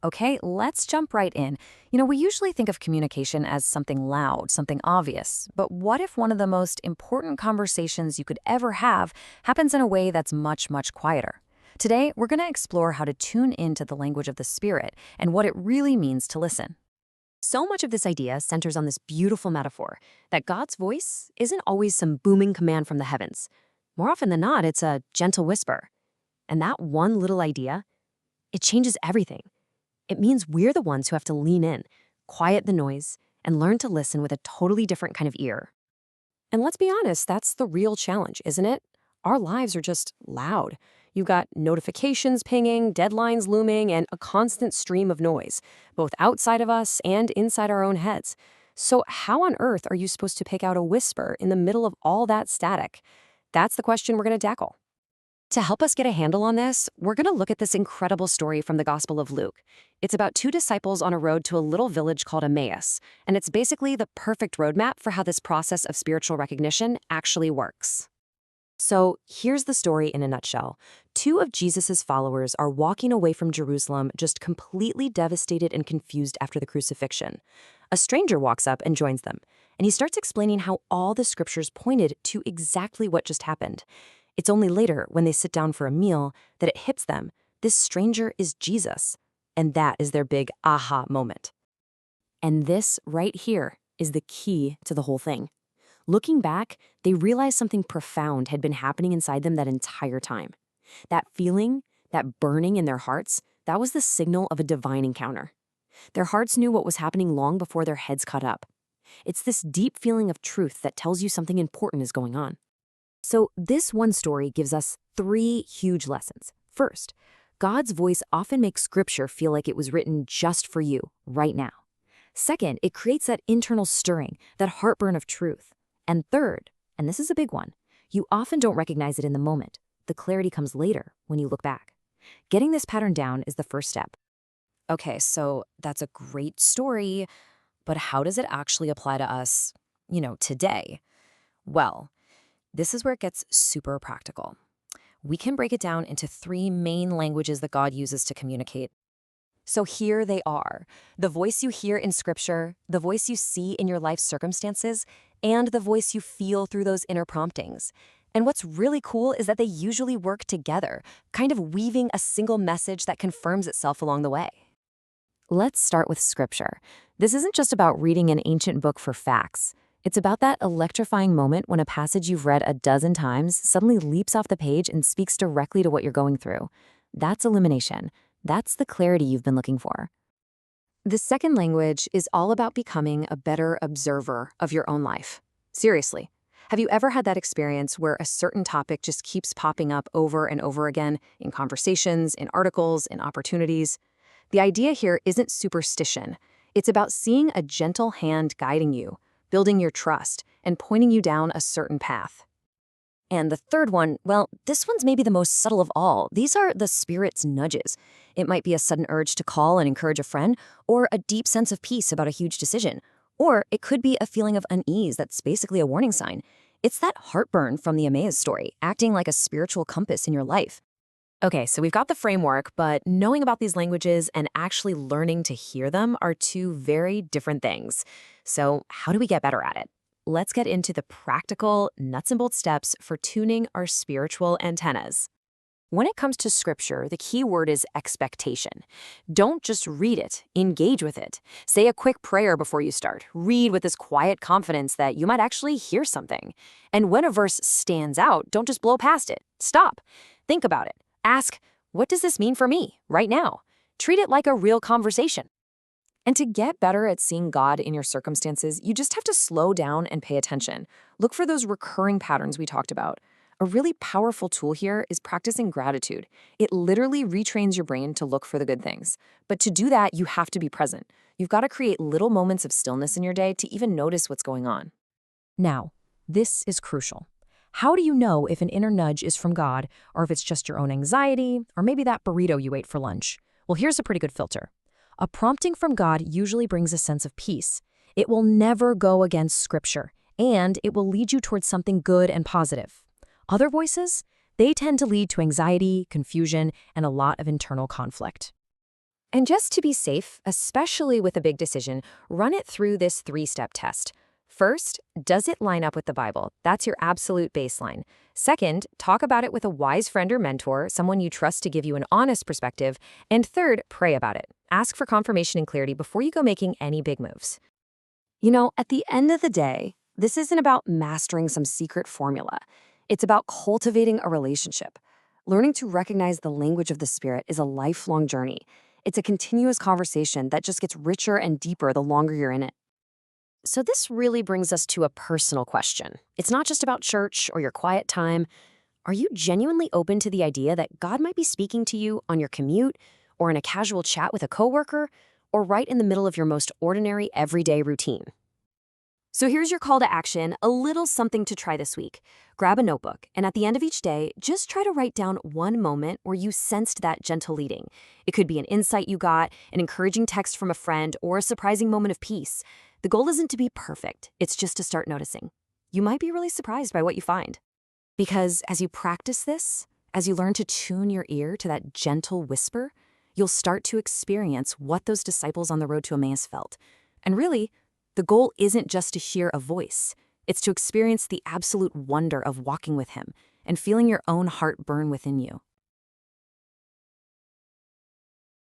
Okay, let's jump right in. We usually think of communication as something loud, something obvious. But what if one of the most important conversations you could ever have happens in a way that's much, much quieter? Today, we're going to explore how to tune into the language of the spirit and what it really means to listen. So much of this idea centers on this beautiful metaphor that God's voice isn't always some booming command from the heavens. More often than not, it's a gentle whisper. And that one little idea, it changes everything. It means we're the ones who have to lean in, quiet the noise, and learn to listen with a totally different kind of ear. And let's be honest, that's the real challenge, isn't it? Our lives are just loud. You've got notifications pinging, deadlines looming, and a constant stream of noise, both outside of us and inside our own heads. So how on earth are you supposed to pick out a whisper in the middle of all that static? That's the question we're going to tackle. To help us get a handle on this, we're going to look at this incredible story from the Gospel of Luke. It's about two disciples on a road to a little village called Emmaus, and it's basically the perfect roadmap for how this process of spiritual recognition actually works. So here's the story in a nutshell. Two of Jesus' followers are walking away from Jerusalem just completely devastated and confused after the crucifixion. A stranger walks up and joins them, and he starts explaining how all the scriptures pointed to exactly what just happened. It's only later, when they sit down for a meal, that it hits them. This stranger is Jesus. And that is their big aha moment. And this right here is the key to the whole thing. Looking back, they realized something profound had been happening inside them that entire time. That feeling, that burning in their hearts, that was the signal of a divine encounter. Their hearts knew what was happening long before their heads caught up. It's this deep feeling of truth that tells you something important is going on. So this one story gives us three huge lessons. First, God's voice often makes scripture feel like it was written just for you, right now. Second, it creates that internal stirring, that heartburn of truth. And third, and this is a big one, you often don't recognize it in the moment. The clarity comes later when you look back. Getting this pattern down is the first step. Okay, so that's a great story, but how does it actually apply to us, today? Well, this is where it gets super practical. We can break it down into three main languages that God uses to communicate. So here they are: the voice you hear in Scripture, the voice you see in your life circumstances, and the voice you feel through those inner promptings. And what's really cool is that they usually work together, kind of weaving a single message that confirms itself along the way. Let's start with Scripture. This isn't just about reading an ancient book for facts. It's about that electrifying moment when a passage you've read a dozen times suddenly leaps off the page and speaks directly to what you're going through. That's illumination. That's the clarity you've been looking for. The second language is all about becoming a better observer of your own life. Seriously, have you ever had that experience where a certain topic just keeps popping up over and over again in conversations, in articles, in opportunities? The idea here isn't superstition. It's about seeing a gentle hand guiding you, building your trust, and pointing you down a certain path. And the third one, well, this one's maybe the most subtle of all. These are the Spirit's nudges. It might be a sudden urge to call and encourage a friend, or a deep sense of peace about a huge decision. Or it could be a feeling of unease that's basically a warning sign. It's that heartburn from the Emmaus story, acting like a spiritual compass in your life. Okay, so we've got the framework, but knowing about these languages and actually learning to hear them are two very different things. So how do we get better at it? Let's get into the practical, nuts and bolts steps for tuning our spiritual antennas. When it comes to Scripture, the key word is expectation. Don't just read it, engage with it. Say a quick prayer before you start. Read with this quiet confidence that you might actually hear something. And when a verse stands out, don't just blow past it. Stop. Think about it. Ask, what does this mean for me right now? Treat it like a real conversation. And to get better at seeing God in your circumstances, you just have to slow down and pay attention. Look for those recurring patterns we talked about. A really powerful tool here is practicing gratitude. It literally retrains your brain to look for the good things. But to do that, you have to be present. You've got to create little moments of stillness in your day to even notice what's going on. Now, this is crucial. How do you know if an inner nudge is from God, or if it's just your own anxiety, or maybe that burrito you ate for lunch? Well, here's a pretty good filter. A prompting from God usually brings a sense of peace. It will never go against Scripture, and it will lead you towards something good and positive. Other voices, they tend to lead to anxiety, confusion, and a lot of internal conflict. And just to be safe, especially with a big decision, run it through this three-step test. First, does it line up with the Bible? That's your absolute baseline. Second, talk about it with a wise friend or mentor, someone you trust to give you an honest perspective. And third, pray about it. Ask for confirmation and clarity before you go making any big moves. At the end of the day, this isn't about mastering some secret formula. It's about cultivating a relationship. Learning to recognize the language of the Spirit is a lifelong journey. It's a continuous conversation that just gets richer and deeper the longer you're in it. So this really brings us to a personal question. It's not just about church or your quiet time. Are you genuinely open to the idea that God might be speaking to you on your commute, or in a casual chat with a coworker, or right in the middle of your most ordinary everyday routine? So here's your call to action, a little something to try this week. Grab a notebook, and at the end of each day, just try to write down one moment where you sensed that gentle leading. It could be an insight you got, an encouraging text from a friend, or a surprising moment of peace. The goal isn't to be perfect, it's just to start noticing. You might be really surprised by what you find. Because as you practice this, as you learn to tune your ear to that gentle whisper, you'll start to experience what those disciples on the road to Emmaus felt. And really, the goal isn't just to hear a voice. It's to experience the absolute wonder of walking with him and feeling your own heart burn within you.